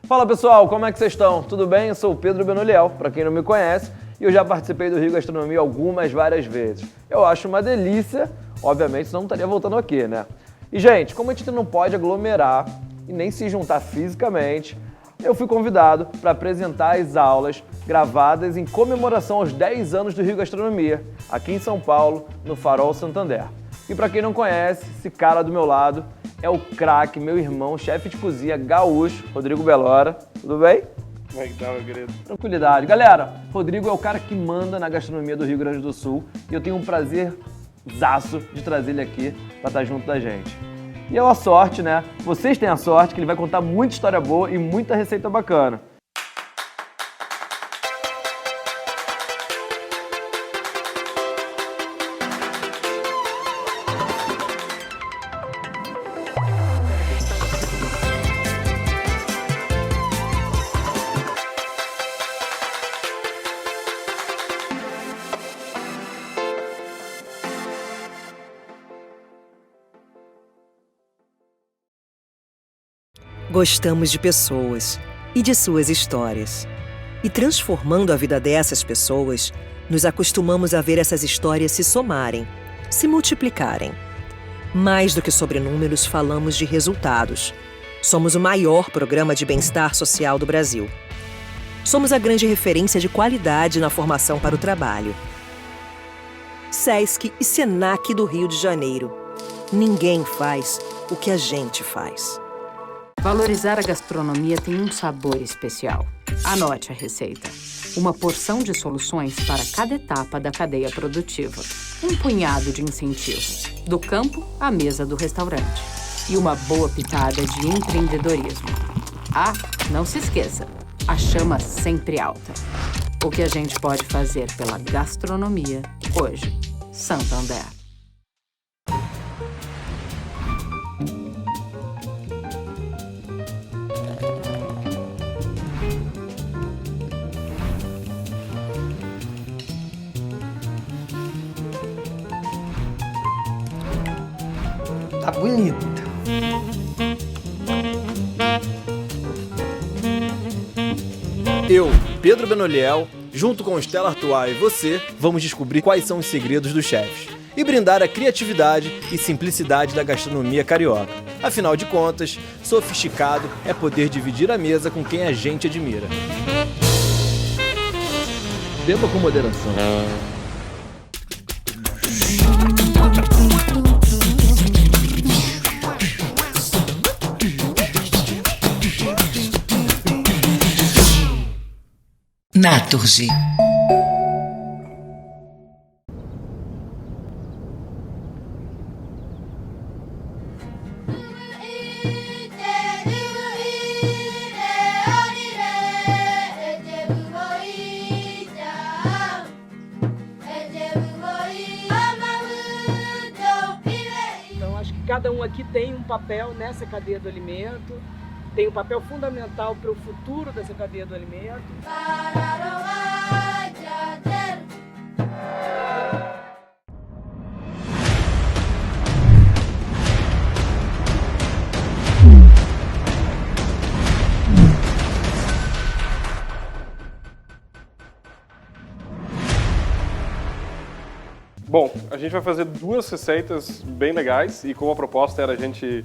Fala pessoal, como é que vocês estão? Tudo bem? Eu sou o Pedro Benoliel, para quem não me conhece, e eu já participei do Rio Gastronomia várias vezes. Eu acho uma delícia, obviamente, senão não estaria voltando aqui, né? E gente, como a gente não pode aglomerar e nem se juntar fisicamente, eu fui convidado para apresentar as aulas gravadas em comemoração aos 10 anos do Rio Gastronomia, aqui em São Paulo, no Farol Santander. E para quem não conhece, esse cara do meu lado é o craque, meu irmão, chefe de cozinha gaúcho, Rodrigo Belora. Tudo bem? Como é que tá, meu querido? Tranquilidade. Galera, Rodrigo é o cara que manda na gastronomia do Rio Grande do Sul e eu tenho um prazerzaço de trazer ele aqui para estar junto da gente. E é a sorte, né? Vocês têm a sorte que ele vai contar muita história boa e muita receita bacana. Gostamos de pessoas e de suas histórias. E transformando a vida dessas pessoas, nos acostumamos a ver essas histórias se somarem, se multiplicarem. Mais do que sobre números, falamos de resultados. Somos o maior programa de bem-estar social do Brasil. Somos a grande referência de qualidade na formação para o trabalho. SESC e SENAC do Rio de Janeiro. Ninguém faz o que a gente faz. Valorizar a gastronomia tem um sabor especial. Anote a receita. Uma porção de soluções para cada etapa da cadeia produtiva. Um punhado de incentivo. Do campo à mesa do restaurante. E uma boa pitada de empreendedorismo. Ah, não se esqueça, a chama sempre alta. O que a gente pode fazer pela gastronomia hoje. Santander. Tá bonito. Eu, Pedro Benoliel, junto com Stella Artois e você, vamos descobrir quais são os segredos dos chefes e brindar a criatividade e simplicidade da gastronomia carioca. Afinal de contas, sofisticado é poder dividir a mesa com quem a gente admira. Beba com moderação. Naturgy. Então, acho que cada um aqui tem um papel nessa cadeia do alimento, tem um papel fundamental para o futuro dessa cadeia do alimento. Bom, a gente vai fazer duas receitas bem legais e como a proposta era a gente,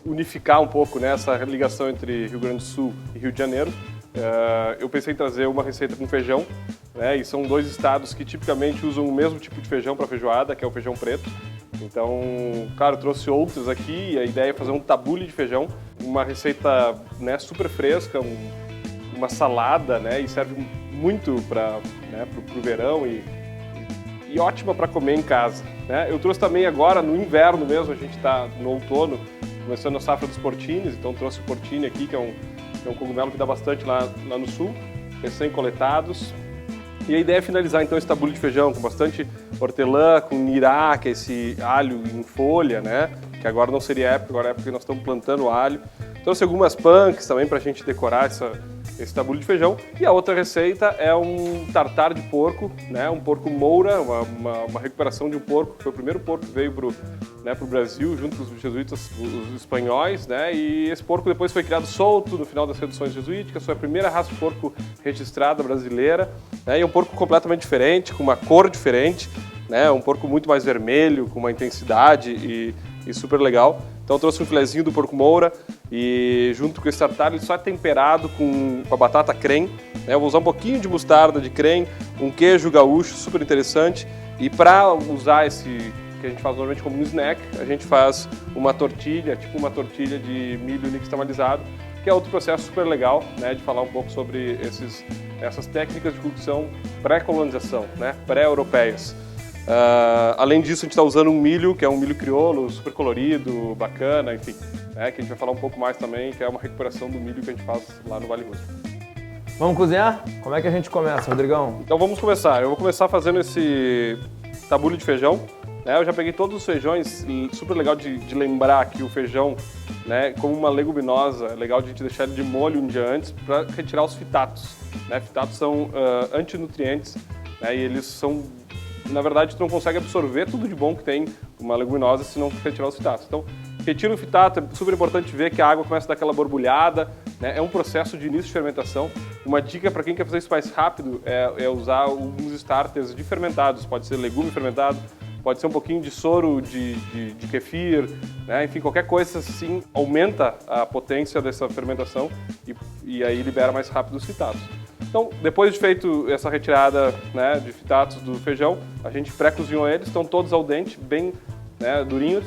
unificar um pouco essa ligação entre Rio Grande do Sul e Rio de Janeiro, eu pensei em trazer uma receita com feijão, e são dois estados que tipicamente usam o mesmo tipo de feijão para feijoada, que é o feijão preto. Então, claro, eu trouxe outros aqui e a ideia é fazer um tabule de feijão, uma receita super fresca, uma salada, e serve muito para o verão e ótima para comer em casa. Eu trouxe também agora, no inverno mesmo, a gente está no outono, começando a safra dos portines, então trouxe o portine aqui, que é um cogumelo que dá bastante lá no sul, recém-coletados. E a ideia é finalizar então esse tabule de feijão com bastante hortelã, com nirá, que é esse alho em folha, que agora não seria época, agora é época que nós estamos plantando alho. Trouxe algumas punks também para a gente decorar esse tabule de feijão. E a outra receita é um tartar de porco, né? Um porco moura, uma recuperação de um porco, que foi o primeiro porco que veio pro Brasil, junto com os jesuítas, os espanhóis, né? E esse porco depois foi criado solto no final das reduções jesuíticas, foi a primeira raça de porco registrada brasileira, né? E é um porco completamente diferente, com uma cor diferente, né? Um porco muito mais vermelho, com uma intensidade e super legal. Então eu trouxe um filezinho do porco moura e junto com esse tartar ele só é temperado com a batata creme, né? Eu vou usar um pouquinho de mostarda de creme, um queijo gaúcho super interessante, e para usar esse que a gente faz normalmente como um snack, a gente faz uma tortilha, tipo uma tortilha de milho nixtamalizado, que é outro processo super legal, né, de falar um pouco sobre essas técnicas de cocção pré-colonização, né, pré-europeias. Além disso, a gente está usando um milho, que é um milho crioulo, super colorido, bacana, enfim, né, que a gente vai falar um pouco mais também, que é uma recuperação do milho que a gente faz lá no Vale Rústico. Vamos cozinhar? Como é que a gente começa, Rodrigão? Então vamos começar. Eu vou começar fazendo esse tabule de feijão. Né, eu já peguei todos os feijões, super legal de lembrar que o feijão, né, como uma leguminosa, é legal de a gente deixar ele de molho um dia antes para retirar os fitatos. Né? Fitatos são antinutrientes, né, e eles são, na verdade, tu não consegue absorver tudo de bom que tem uma leguminosa se não retirar os fitatos. Então, retira o fitato, é super importante ver que a água começa a dar aquela borbulhada, né? É um processo de início de fermentação. Uma dica para quem quer fazer isso mais rápido é usar alguns starters de fermentados, pode ser legume fermentado, pode ser um pouquinho de soro de kefir, né? Enfim, qualquer coisa assim aumenta a potência dessa fermentação e aí libera mais rápido os fitatos. Então, depois de feito essa retirada, né, de fitatos do feijão, a gente pré-cozinhou eles, estão todos al dente, bem, né, durinhos,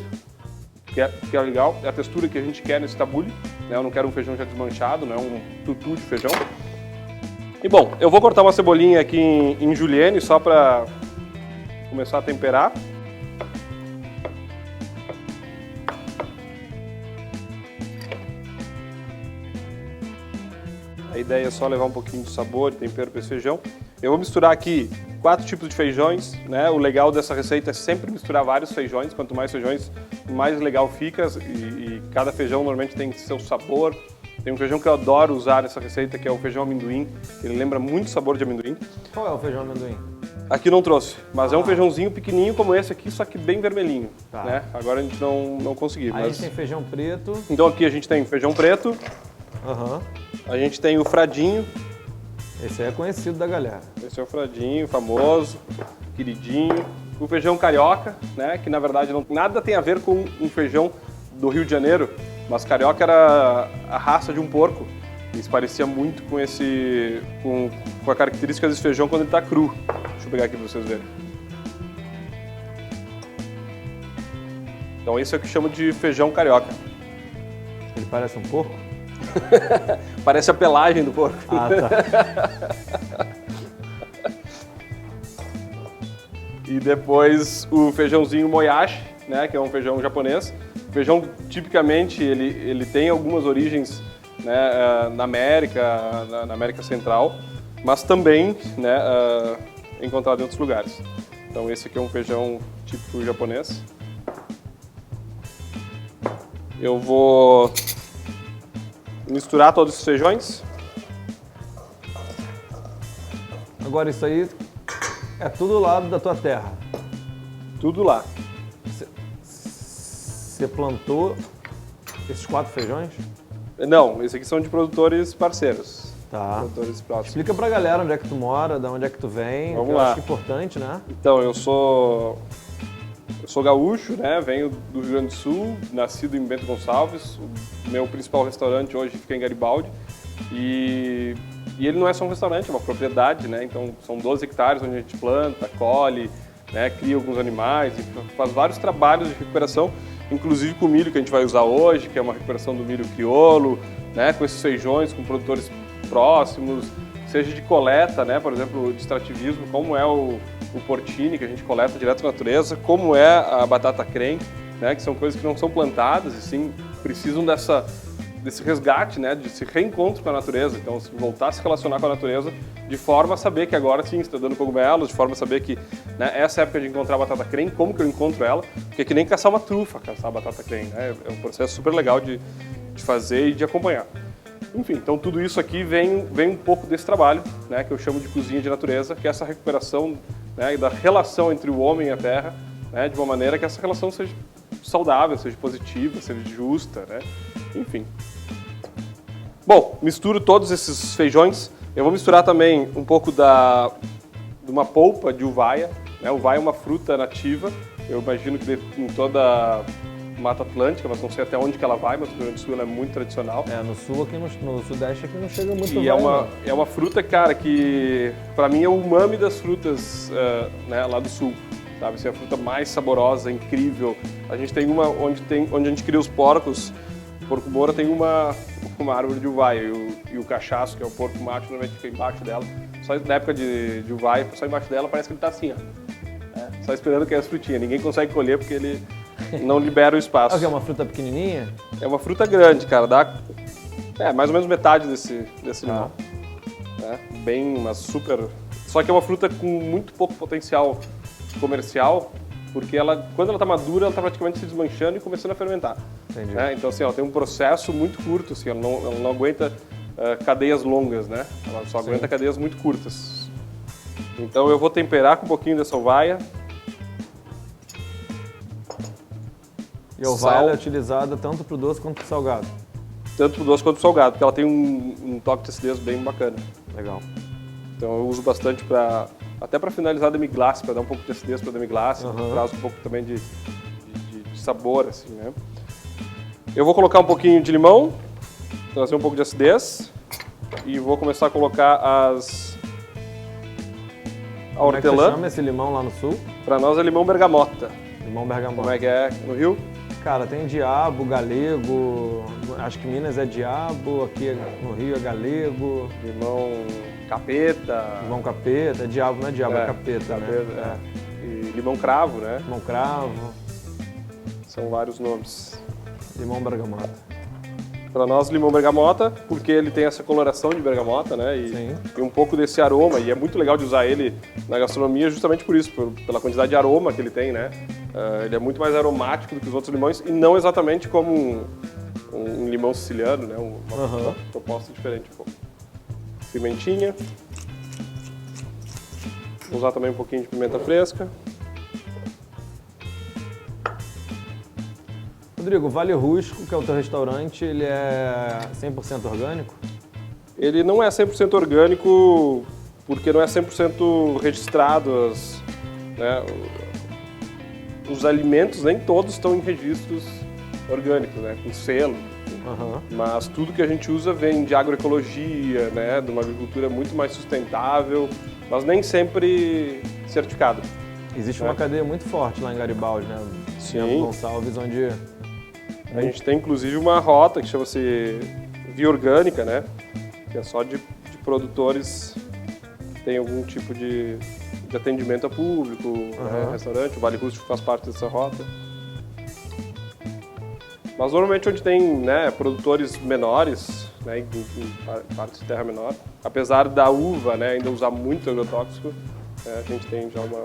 que é legal, é a textura que a gente quer nesse tabule, né? Eu não quero um feijão já desmanchado, não é um tutu de feijão. E bom, eu vou cortar uma cebolinha aqui em julienne só para começar a temperar. A ideia é só levar um pouquinho de sabor e tempero para esse feijão. Eu vou misturar aqui 4 tipos de feijões, né? O legal dessa receita é sempre misturar vários feijões. Quanto mais feijões, mais legal fica. E cada feijão normalmente tem seu sabor. Tem um feijão que eu adoro usar nessa receita, que é o feijão amendoim. Ele lembra muito o sabor de amendoim. Qual é o feijão amendoim? Aqui não trouxe, mas é um feijãozinho pequenininho como esse aqui, só que bem vermelhinho. Tá. Né? Agora a gente não conseguiu. Aí a gente tem feijão preto. Então aqui a gente tem feijão preto. Aham. A gente tem o fradinho. Esse aí é conhecido da galera. Esse é o fradinho, famoso, queridinho. O feijão carioca, né? Que na verdade nada tem a ver com um feijão do Rio de Janeiro, mas carioca era a raça de um porco. E se parecia muito com com a característica desse feijão quando ele está cru. Deixa eu pegar aqui para vocês verem. Então esse é o que chama de feijão carioca. Ele parece um porco? Parece a pelagem do porco. Ah, tá. E depois o feijãozinho moyashi, né, que é um feijão japonês. O feijão, tipicamente, ele tem algumas origens, né, na América Central, mas também, né, encontrado em outros lugares. Então esse aqui é um feijão típico japonês. Eu vou misturar todos os feijões. Agora isso aí é tudo lá da tua terra. Tudo lá. Você plantou esses 4 feijões? Não, esses aqui são de produtores parceiros. Tá. Produtores próximos. Explica pra galera onde é que tu mora, de onde é que tu vem. Vamos que eu lá. acho importante, né? Então, eu sou gaúcho, né? Venho do Rio Grande do Sul, nascido em Bento Gonçalves. O meu principal restaurante hoje fica em Garibaldi. E ele não é só um restaurante, é uma propriedade, né? Então, são 12 hectares onde a gente planta, colhe, né? Cria alguns animais, e faz vários trabalhos de recuperação, inclusive com o milho que a gente vai usar hoje, que é uma recuperação do milho crioulo, né? Com esses feijões, com produtores próximos, seja de coleta, né? Por exemplo, de extrativismo, como é o porcini, que a gente coleta direto da natureza, como é a batata creme, né? Que são coisas que não são plantadas e sim precisam desse resgate, né? Desse reencontro com a natureza. Então, voltar a se relacionar com a natureza de forma a saber que agora sim está dando cogumelos, de forma a saber que, né, essa época de encontrar a batata creme, como que eu encontro ela, porque é que nem caçar uma trufa, caçar a batata creme, né? É um processo super legal de fazer e de acompanhar. Enfim, então tudo isso aqui vem um pouco desse trabalho, né, que eu chamo de cozinha de natureza, que é essa recuperação, né, da relação entre o homem e a terra, né, de uma maneira que essa relação seja saudável, seja positiva, seja justa, né, enfim. Bom, misturo todos esses feijões. Eu vou misturar também um pouco de uma polpa de uvaia, né, uvaia é uma fruta nativa, eu imagino que em toda a Mata Atlântica, mas não sei até onde que ela vai, mas no Rio Grande do Sul ela é muito tradicional. No sul, aqui no sudeste, aqui não chega muito E é uma fruta, cara, que pra mim é o umami das frutas, né, lá do sul, sabe? Assim, é a fruta mais saborosa, incrível. A gente tem uma onde a gente cria os porcos. O porco moura tem uma árvore de uvaia e o cachaço, que é o porco macho, normalmente fica embaixo dela. Só na época de uvaia, só embaixo dela parece que ele tá assim, ó. Só esperando cair as frutinhas. Ninguém consegue colher porque ele não libera o espaço. É uma fruta pequenininha? É uma fruta grande, cara. Dá mais ou menos metade desse limão. Bem, uma super... Só que é uma fruta com muito pouco potencial comercial, porque quando ela tá madura, ela tá praticamente se desmanchando e começando a fermentar. Entendi. Então, assim, ela tem um processo muito curto, assim, ela não aguenta cadeias longas, né? Ela só aguenta cadeias muito curtas. Então eu vou temperar com um pouquinho dessa uvaia. E a uvaia é utilizada tanto para o doce quanto para o salgado? Tanto para o doce quanto para o salgado, porque ela tem um toque de acidez bem bacana. Legal. Então eu uso bastante até para finalizar a demi-glace, para dar um pouco de acidez para a demi-glace, traz um pouco também de sabor, assim, né? Eu vou colocar um pouquinho de limão, trazer um pouco de acidez, e vou começar a colocar a hortelã. Como é que você chama esse limão lá no sul? Para nós é limão bergamota. Limão bergamota. Como é que é no Rio? Cara, tem diabo, galego, acho que Minas é diabo, aqui no Rio é galego. Limão capeta. Limão capeta, diabo não é diabo, é capeta, né? E limão cravo, né? Limão cravo. São vários nomes. Limão bergamota. Para nós, limão bergamota, porque ele tem essa coloração de bergamota, né? E um pouco desse aroma, e é muito legal de usar ele na gastronomia justamente por isso, pela quantidade de aroma que ele tem, né? Ele é muito mais aromático do que os outros limões e não exatamente como um limão siciliano, né? Uma proposta diferente um pouco. Pimentinha. Vou usar também um pouquinho de pimenta fresca. Rodrigo, o Vale Rústico, que é o teu restaurante, ele é 100% orgânico? Ele não é 100% orgânico porque não é 100% registrado. Os alimentos, nem todos estão em registros orgânicos, né, com selo. Mas tudo que a gente usa vem de agroecologia, né, de uma agricultura muito mais sustentável, mas nem sempre certificado. Existe uma cadeia muito forte lá em Garibaldi, né? Sim. Gonçalves, onde... A gente tem inclusive uma rota que chama-se Via Orgânica, né, que é só de produtores que tem algum tipo de atendimento a público, né, restaurante. O Vale Rústico faz parte dessa rota. Mas normalmente onde tem, né, produtores menores, né, em partes de terra menor, apesar da uva, né, ainda usar muito agrotóxico, a gente tem já uma...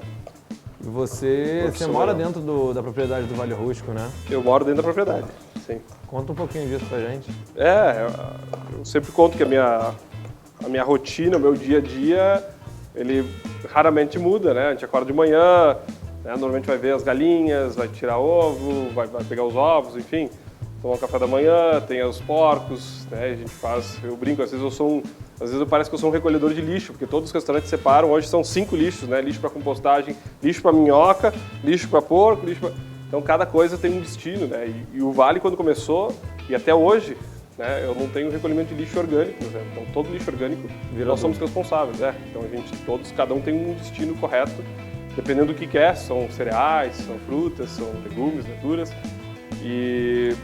E você mora dentro da propriedade do Vale Rústico, né? Eu moro dentro da propriedade, sim. Conta um pouquinho disso pra gente. Eu sempre conto que a minha rotina, o meu dia a dia, ele raramente muda, né? A gente acorda de manhã, né? Normalmente vai ver as galinhas, vai tirar ovo, vai pegar os ovos, enfim, tomar um café da manhã, tem os porcos, né? A gente eu brinco, às vezes parece que eu sou um recolhedor de lixo, porque todos os restaurantes separam, hoje são 5 lixos, né? Lixo para compostagem, lixo para minhoca, lixo para porco, Então cada coisa tem um destino, né? E o Vale, quando começou, e até hoje, né, eu não tenho recolhimento de lixo orgânico, por exemplo. Então todo lixo orgânico nós somos responsáveis, né? Então cada um tem um destino correto, dependendo do que é. São cereais, são frutas, são legumes, verduras. E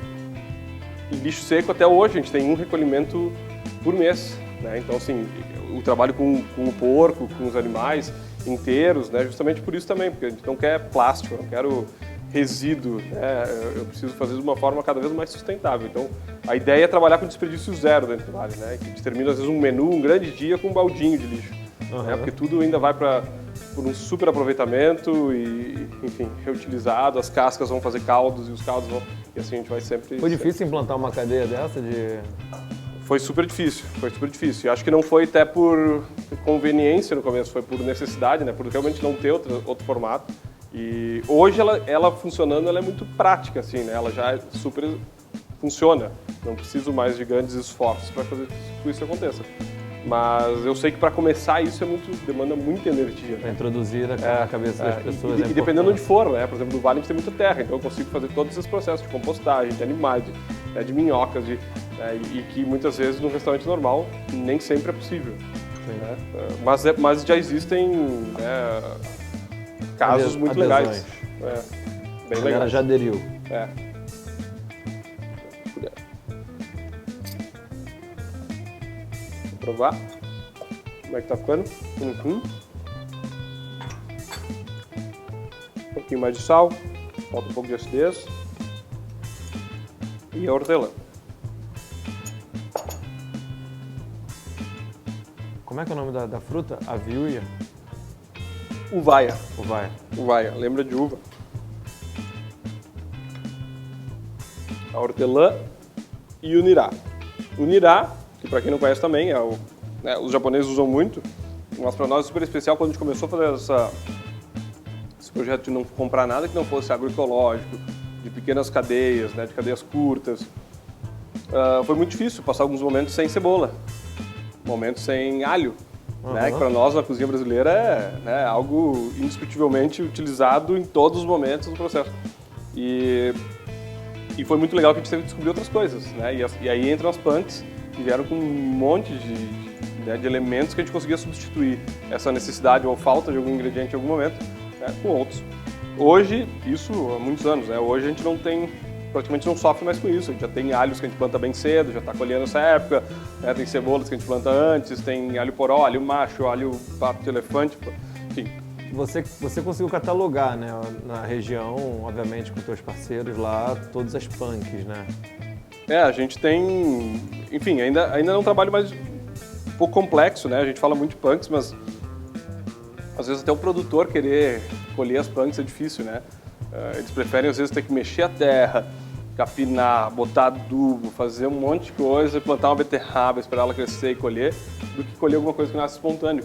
lixo seco, até hoje, a gente tem um recolhimento por mês, né? Então, assim, o trabalho com o porco, com os animais inteiros, né? Justamente por isso também, porque a gente não quer plástico, eu não quero resíduo, né? Eu preciso fazer de uma forma cada vez mais sustentável. Então, a ideia é trabalhar com desperdício zero dentro do Vale, né? Que termina, às vezes, um menu, um grande dia com um baldinho de lixo, né? Porque tudo ainda vai por um super aproveitamento e, enfim, reutilizado. As cascas vão fazer caldos e os caldos vão... E assim a gente vai sempre... Foi difícil implantar uma cadeia dessa Foi super difícil, foi super difícil. E acho que não foi até por conveniência no começo, foi por necessidade, né? Por realmente não ter outro formato. E hoje ela funcionando, ela é muito prática, assim, né? Ela já super funciona. Não preciso mais de grandes esforços para fazer que isso aconteça. Mas eu sei que para começar isso demanda muita energia. Para introduzir na cabeça das pessoas. E dependendo de onde for, né? Por exemplo, no Vale a gente tem muita terra, então eu consigo fazer todos esses processos de compostagem, de animais, de minhocas, e que muitas vezes no restaurante normal nem sempre é possível. Né? Mas já existem casos muito legais. Bem A galera legais. já aderiu. Vou provar. Como é que tá ficando? Um pouquinho mais de sal, falta um pouco de acidez. E a hortelã. Como é que é o nome da fruta? Aviúia? Uvaia. Uvaia. Lembra de uva? A hortelã e o nirá. O nirá, que para quem não conhece também, os japoneses usam muito, mas para nós é super especial quando a gente começou a fazer esse projeto de não comprar nada que não fosse agroecológico, de pequenas cadeias, né, de cadeias curtas. Foi muito difícil passar alguns momentos sem cebola, momentos sem alho, né, que para nós na cozinha brasileira é algo indiscutivelmente utilizado em todos os momentos do processo. E foi muito legal que a gente teve que descobrir outras coisas, né? E aí entram as punks, que vieram com um monte de elementos que a gente conseguia substituir essa necessidade ou falta de algum ingrediente em algum momento, né, com outros. Hoje, isso há muitos anos, né? Hoje a gente praticamente não sofre mais com isso. A gente já tem alhos que a gente planta bem cedo, já está colhendo nessa época, né? Tem cebolas que a gente planta antes, tem alho poró, alho macho, alho papo de elefante, enfim. Você conseguiu catalogar, né, na região, obviamente com teus parceiros lá, todas as punks, né? A gente tem, enfim, ainda é um trabalho mais um pouco complexo, né? A gente fala muito de punks, mas às vezes até o produtor querer colher as punks é difícil, né? Eles preferem às vezes ter que mexer a terra, capinar, botar adubo, fazer um monte de coisa, plantar uma beterraba, esperar ela crescer e colher, do que colher alguma coisa que nasce espontâneo.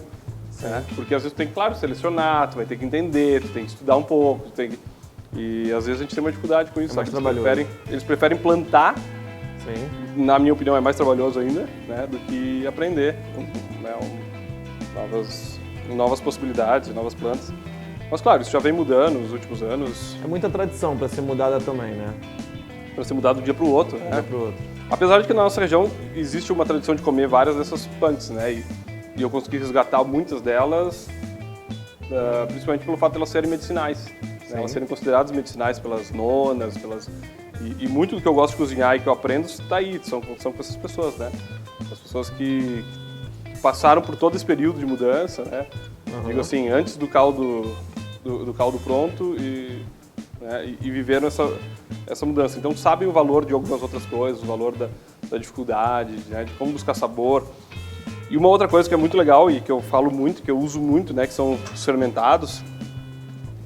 Né? Porque às vezes tu tem que, claro, selecionar, tu vai ter que entender, tu tem que estudar um pouco, e às vezes a gente tem uma dificuldade com isso. É mais trabalhoso. Eles preferem plantar, Sim. Na minha opinião é mais trabalhoso ainda, né, do que aprender, né, novas possibilidades, novas plantas. Mas claro, isso já vem mudando nos últimos anos. É muita tradição para ser mudada também, né? Para ser mudado de um dia para o outro. De um dia para o outro. Apesar de que na nossa região existe uma tradição de comer várias dessas punks, né? E eu consegui resgatar muitas delas, principalmente pelo fato de elas serem medicinais. Né? Elas serem consideradas medicinais pelas nonas, e muito do que eu gosto de cozinhar e que eu aprendo está aí, são com essas pessoas, né? As pessoas que passaram por todo esse período de mudança, né? Digo assim, antes do caldo pronto e viveram essa mudança. Então sabem o valor de algumas outras coisas, o valor da dificuldade, né? De como buscar sabor. E uma outra coisa que é muito legal e que eu falo muito, que eu uso muito, né, que são os fermentados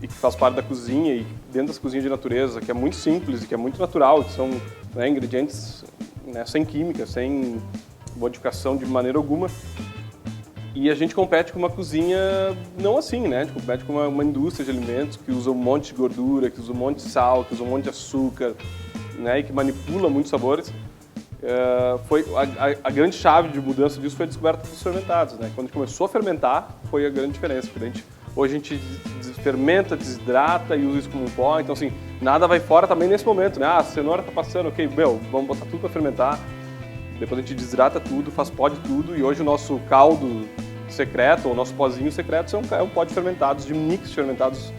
e que faz parte da cozinha e dentro das cozinhas de natureza, que é muito simples e que é muito natural, que são, né, ingredientes, né, sem química, sem modificação de maneira alguma. E a gente compete com uma cozinha não assim, né? A gente compete com uma indústria de alimentos que usa um monte de gordura, que usa um monte de sal, que usa um monte de açúcar, né, e que manipula muitos sabores. Foi a grande chave de mudança disso foi a descoberta dos fermentados, né? Quando a gente começou a fermentar, foi a grande diferença. Porque hoje a gente fermenta, desidrata e usa isso como um pó. Então, assim, nada vai fora também nesse momento, né? A cenoura tá passando, ok, vamos botar tudo para fermentar. Depois a gente desidrata tudo, faz pó de tudo. E hoje o nosso caldo secreto, ou o nosso pozinho secreto, é um pó de fermentados, de mix fermentados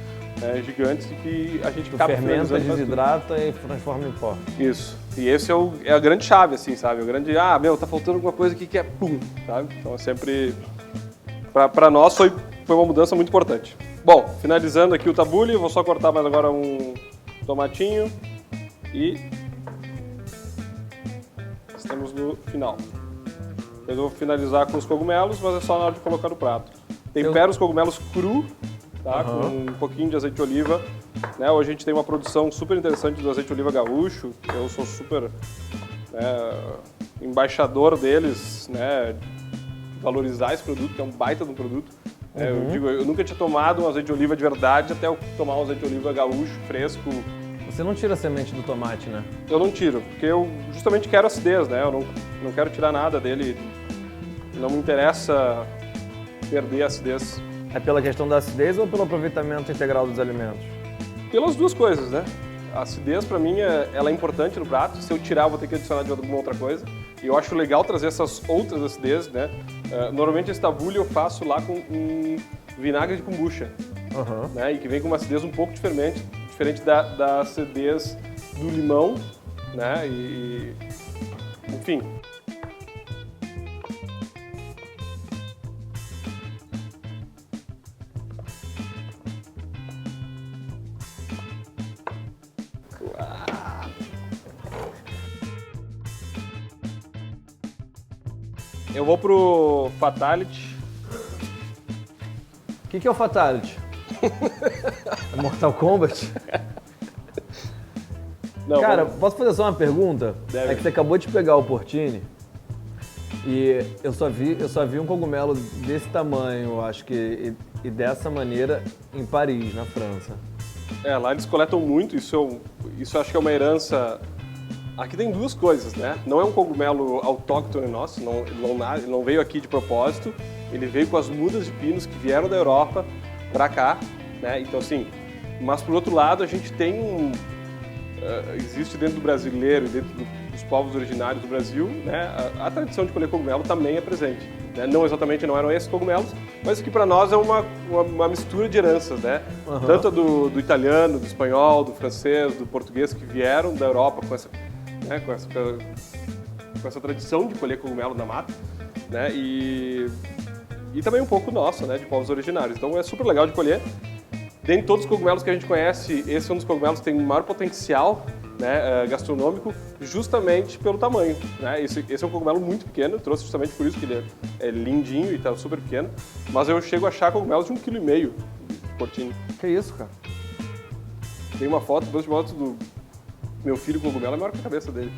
gigantes que a gente acaba fermenta, desidrata e transforma em pó. Isso. E esse é a grande chave, assim, sabe? O grande, tá faltando alguma coisa aqui que é pum, sabe? Então é sempre... Para nós foi uma mudança muito importante. Bom, finalizando aqui o tabule, vou só cortar mais agora um tomatinho e estamos no final. Eu vou finalizar com os cogumelos, mas é só na hora de colocar no prato. Tempero os cogumelos cru, tá? Com um pouquinho de azeite de oliva. Né? Hoje a gente tem uma produção super interessante do azeite de oliva gaúcho. Eu sou super embaixador deles, né, valorizar esse produto, que é um baita de um produto. Eu digo, eu nunca tinha tomado um azeite de oliva de verdade até eu tomar um azeite de oliva gaúcho, fresco. Você não tira a semente do tomate, né? Eu não tiro, porque eu justamente quero acidez, né? Eu não quero tirar nada dele. Não me interessa perder a acidez. É pela questão da acidez ou pelo aproveitamento integral dos alimentos? Pelas duas coisas, né? A acidez, para mim, ela é importante no prato. Se eu tirar, eu vou ter que adicionar de alguma outra coisa. E eu acho legal trazer essas outras acidez, né? Normalmente esse tabule eu faço lá com um vinagre de kombucha, né? E que vem com uma acidez um pouco diferente da acidez do limão, né? Enfim. Eu vou pro Fatality. O que é o Fatality? É Mortal Kombat? Não, Cara, posso fazer só uma pergunta? Deve. É que você acabou de pegar o portini e eu só vi um cogumelo desse tamanho, eu acho que, e dessa maneira em Paris, na França. lá eles coletam muito, isso acho que é uma herança. Aqui tem duas coisas, né? Não é um cogumelo autóctone nosso, ele não veio aqui de propósito, ele veio com as mudas de pinos que vieram da Europa para cá, né? Então, assim, mas por outro lado, a gente tem existe dentro do brasileiro e dentro dos povos originários do Brasil, né? A tradição de colher cogumelo também é presente, né? Não eram esses cogumelos, mas que para nós é uma mistura de heranças, né? Tanto do italiano, do espanhol, do francês, do português que vieram da Europa com essa tradição de colher cogumelo na mata, né? E também um pouco nossa, né? De povos originários. Então é super legal de colher. Dentre todos os cogumelos que a gente conhece, esse é um dos cogumelos que tem o maior potencial, né, gastronômico, justamente pelo tamanho, né? Esse é um cogumelo muito pequeno, eu trouxe justamente por isso que ele é lindinho e está super pequeno, mas eu chego a achar cogumelos de 1,5 kg de portinho. Que isso, cara? Tem uma foto, duas fotos do meu filho com cogumelo, é maior que a cabeça dele.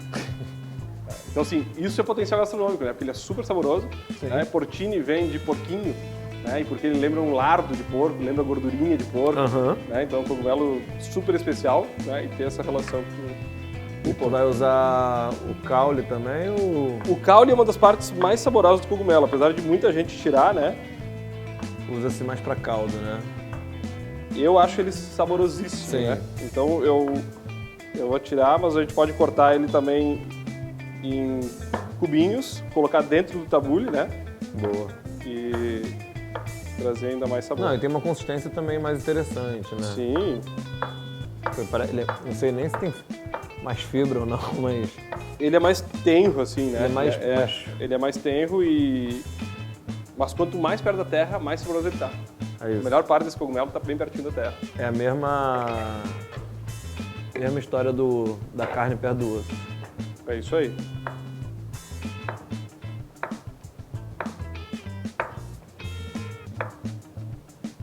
Então, assim, isso é potencial gastronômico, né? Porque ele é super saboroso, né? Portini vem de porquinho, né? E porque ele lembra um lardo de porco, lembra gordurinha de porco, né? Então é um cogumelo super especial, né? E tem essa relação com o porco. Tu vai usar o caule também ou... O caule é uma das partes mais saborosas do cogumelo, apesar de muita gente tirar, né? Usa-se mais pra caldo, né? Eu acho ele saborosíssimo, Sim. né? Então eu vou tirar, mas a gente pode cortar ele também em cubinhos, colocar dentro do tabule, né? Boa. E trazer ainda mais sabor. Não, e tem uma consistência também mais interessante, né? Sim. Não sei nem se tem mais fibra ou não, mas... Ele é mais tenro, assim, né? Ele é mais... Ele é mais tenro mas quanto mais perto da terra, mais saboroso ele tá. É isso. A melhor parte desse cogumelo tá bem pertinho da terra. É a mesma história da carne perto do osso. É isso aí.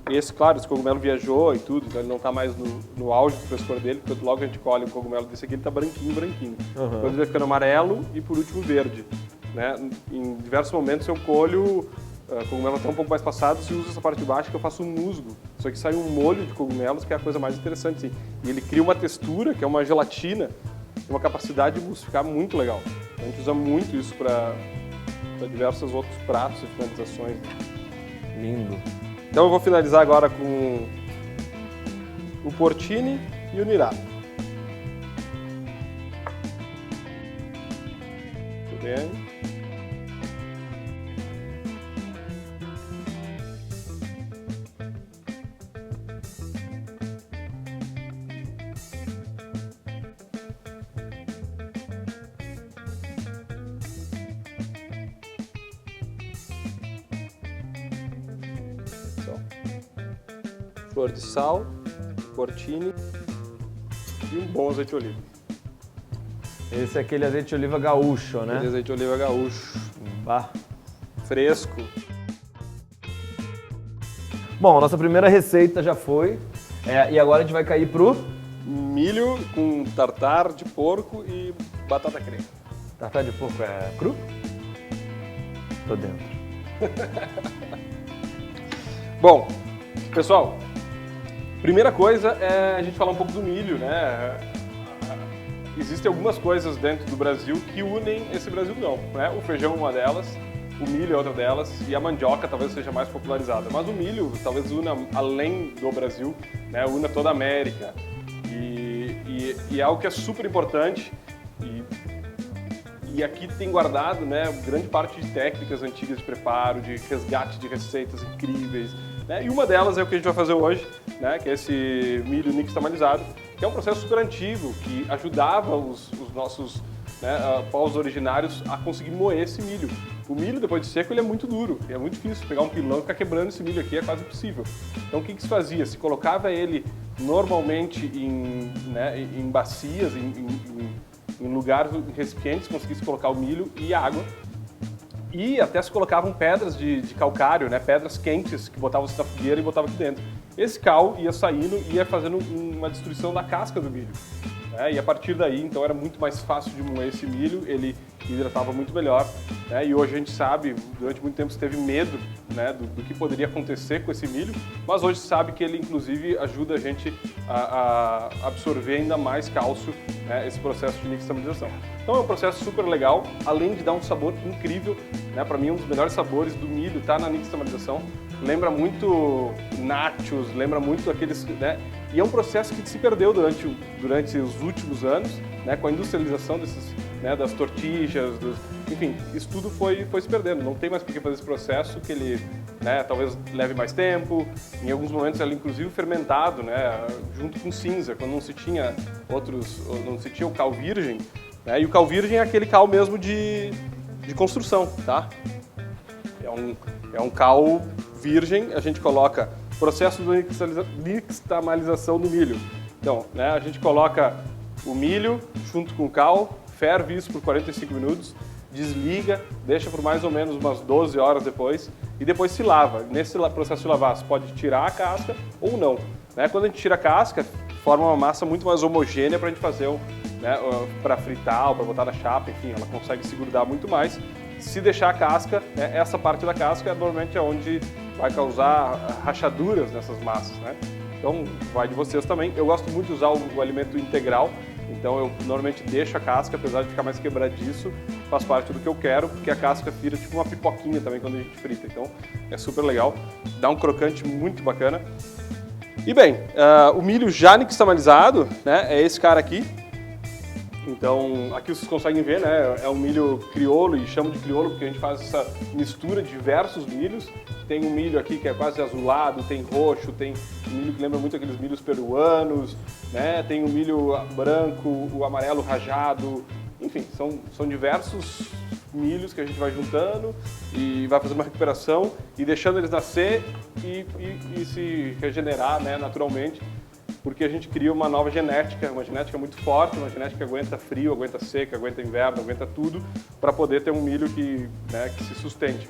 E esse cogumelo viajou e tudo, então ele não está mais no auge do frescor dele, porque logo a gente colhe um cogumelo desse aqui, ele está branquinho. Depois ele vai ficando amarelo e, por último, verde. Né? Em diversos momentos eu colho cogumelo até um pouco mais passados e uso essa parte de baixo que eu faço um musgo. Isso aqui sai um molho de cogumelos, que é a coisa mais interessante. Assim. E ele cria uma textura, que é uma gelatina, uma capacidade de emulsificar muito legal. A gente usa muito isso para diversos outros pratos e finalizações. Lindo. Então eu vou finalizar agora com o portini e o nirá. Muito bem. Flor de sal, portini e um bom azeite de oliva. Esse é aquele azeite de oliva gaúcho, né? Aquele azeite de oliva gaúcho. Bah. Fresco. Bom, nossa primeira receita já foi. E agora a gente vai cair pro... Milho com tartar de porco e batata creme. Tartar de porco é cru? Tô dentro. Bom, pessoal, primeira coisa é a gente falar um pouco do milho, né? Existem algumas coisas dentro do Brasil que unem esse Brasilzão, né? O feijão é uma delas, o milho é outra delas e a mandioca talvez seja mais popularizada. Mas o milho talvez una além do Brasil, né? Una toda a América e é algo que é super importante e aqui tem guardado, né, grande parte de técnicas antigas de preparo, de resgate de receitas incríveis, né? E uma delas é o que a gente vai fazer hoje, né, que é esse milho nixtamalizado, que é um processo super antigo que ajudava os nossos, né, povos originários a conseguir moer esse milho. O milho, depois de seco, ele é muito duro, é muito difícil pegar um pilão e ficar quebrando esse milho aqui, é quase impossível. Então o que se fazia? Se colocava ele normalmente em bacias, em lugares, em recipientes, conseguisse colocar o milho e água. E até se colocavam pedras de calcário, né, pedras quentes que botavam na fogueira e botavam aqui dentro. Esse cal ia saindo e ia fazendo uma destruição da casca do milho. Né, e a partir daí, então, era muito mais fácil de moer esse milho, ele hidratava muito melhor. Né, e hoje a gente sabe, durante muito tempo se teve medo, né, do que poderia acontecer com esse milho, mas hoje se sabe que ele, inclusive, ajuda a gente a absorver ainda mais cálcio, né, esse processo de nixtamalização. Então é um processo super legal, além de dar um sabor incrível, né? Para mim um dos melhores sabores do milho está na nixtamalização. Lembra muito nachos, lembra muito aqueles, né? E é um processo que se perdeu durante os últimos anos, né? Com a industrialização desses, né, das tortillas, enfim, isso tudo foi se perdendo. Não tem mais por que fazer esse processo, que ele, né, talvez leve mais tempo. Em alguns momentos ele inclusive fermentado, né, junto com cinza, quando não se tinha o cal virgem. Né? E o cal virgem é aquele cal mesmo de construção, tá? É um cal virgem, a gente coloca processo de nixtamalização do milho. Então, né, a gente coloca o milho junto com o cal, ferve isso por 45 minutos, desliga, deixa por mais ou menos umas 12 horas depois e depois se lava. Nesse processo de lavar, você pode tirar a casca ou não. Né? Quando a gente tira a casca, forma uma massa muito mais homogênea para a gente fazer, né, para fritar ou para botar na chapa, enfim, ela consegue se grudar muito mais. Se deixar a casca, né, essa parte da casca normalmente é onde vai causar rachaduras nessas massas, né? Então vai de vocês também. Eu gosto muito de usar o alimento integral, então eu normalmente deixo a casca, apesar de ficar mais quebradiço, faz parte do que eu quero, porque a casca vira tipo uma pipoquinha também quando a gente frita, então é super legal, dá um crocante muito bacana. E bem, o milho já nixtamalizado, né, é esse cara aqui. Então, aqui vocês conseguem ver, né, é um milho crioulo, e chamo de crioulo porque a gente faz essa mistura de diversos milhos. Tem um milho aqui que é quase azulado, tem roxo, tem um milho que lembra muito aqueles milhos peruanos, né, tem o milho branco, o amarelo rajado, enfim, são diversos milhos que a gente vai juntando e vai fazendo uma recuperação e deixando eles nascer e se regenerar, né, naturalmente. Porque a gente cria uma nova genética, uma genética muito forte, uma genética que aguenta frio, aguenta seca, aguenta inverno, aguenta tudo, para poder ter um milho que, né, que se sustente.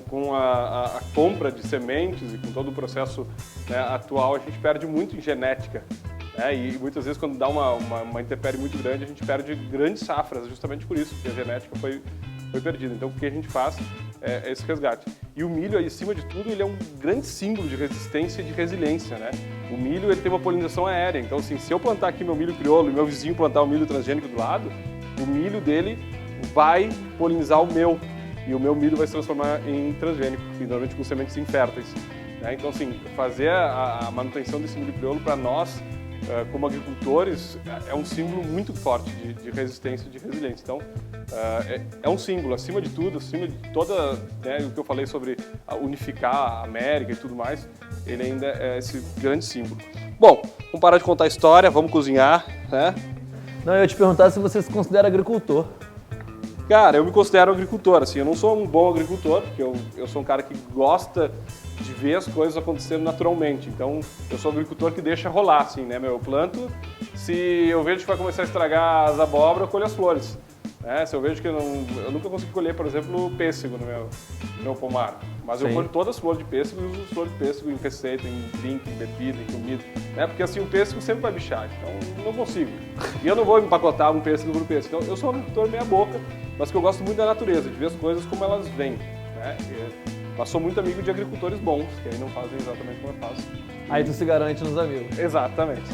Com a compra de sementes e com todo o processo, né, atual, a gente perde muito em genética. Né, e muitas vezes quando dá uma intempérie muito grande, a gente perde grandes safras, justamente por isso, porque a genética foi perdida. Então o que a gente faz é esse resgate. E o milho, aí, acima de tudo, ele é um grande símbolo de resistência e de resiliência, né? O milho, ele tem uma polinização aérea, então assim, se eu plantar aqui meu milho crioulo e meu vizinho plantar o milho transgênico do lado, o milho dele vai polinizar o meu, e o meu milho vai se transformar em transgênico, e normalmente com sementes inférteis. Né? Então assim, fazer a manutenção desse milho crioulo para nós, como agricultores, é um símbolo muito forte de resistência e de resiliência. Então, é um símbolo, acima de tudo, acima de toda, né, o que eu falei sobre unificar a América e tudo mais, ele ainda é esse grande símbolo. Bom, vamos parar de contar a história, vamos cozinhar, né? Não, eu ia te perguntar se você se considera agricultor. Cara, eu me considero agricultor, assim, eu não sou um bom agricultor, porque eu sou um cara que gosta de ver as coisas acontecendo naturalmente. Então, eu sou um agricultor que deixa rolar, assim, né? Eu planto, se eu vejo que vai começar a estragar as abóboras, eu colho as flores. Se eu vejo que eu nunca consigo colher, por exemplo, pêssego no meu pomar. Mas eu Sim. colho todas as flores de pêssego e uso as flores de pêssego em receita, em drink, em bebida, em comida. Porque assim, o pêssego sempre vai bichar, então não consigo. E eu não vou empacotar um pêssego por pêssego. Então eu sou um agricultor meia boca, mas que eu gosto muito da natureza, de ver as coisas como elas vêm. Mas sou muito amigo de agricultores bons, que aí não fazem exatamente como eu faço. Aí tu se garante nos amigos. Exatamente.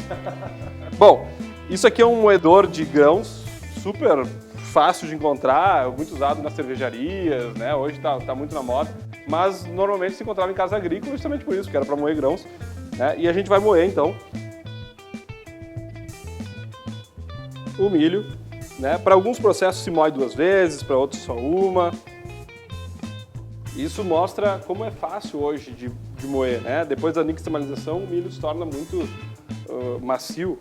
Bom, isso aqui é um moedor de grãos, super fácil de encontrar, muito usado nas cervejarias, né? Hoje tá muito na moda, mas normalmente se encontrava em casa agrícola justamente por isso, que era para moer grãos, né? E a gente vai moer então o milho, né? Para alguns processos se moe 2 vezes, para outros só uma. Isso mostra como é fácil hoje de moer, né? Depois da nixtamalização, o milho se torna muito macio.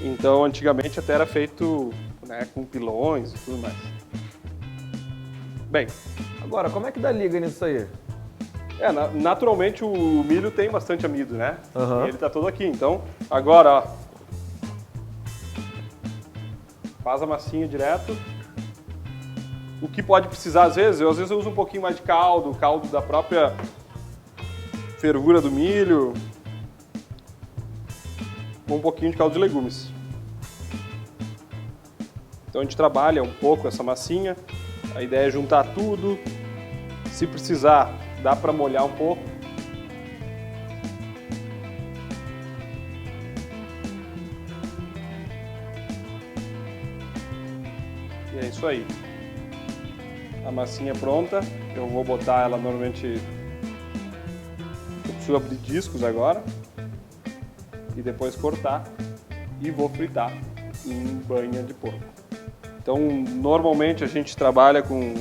Então, antigamente até era feito, né, com pilões e tudo mais. Bem, Agora, como é que dá liga nisso aí? naturalmente o milho tem bastante amido, né? Aham. E ele tá todo aqui. Então, agora, ó, faz a massinha direto. O que pode precisar, às vezes eu uso um pouquinho mais de caldo, o caldo da própria fervura do milho, com um pouquinho de caldo de legumes. Então a gente trabalha um pouco essa massinha, a ideia é juntar tudo, se precisar dá para molhar um pouco. E é isso aí. A massinha pronta, eu vou botar ela normalmente, eu preciso abrir discos agora e depois cortar e vou fritar em banha de porco. Então normalmente a gente trabalha com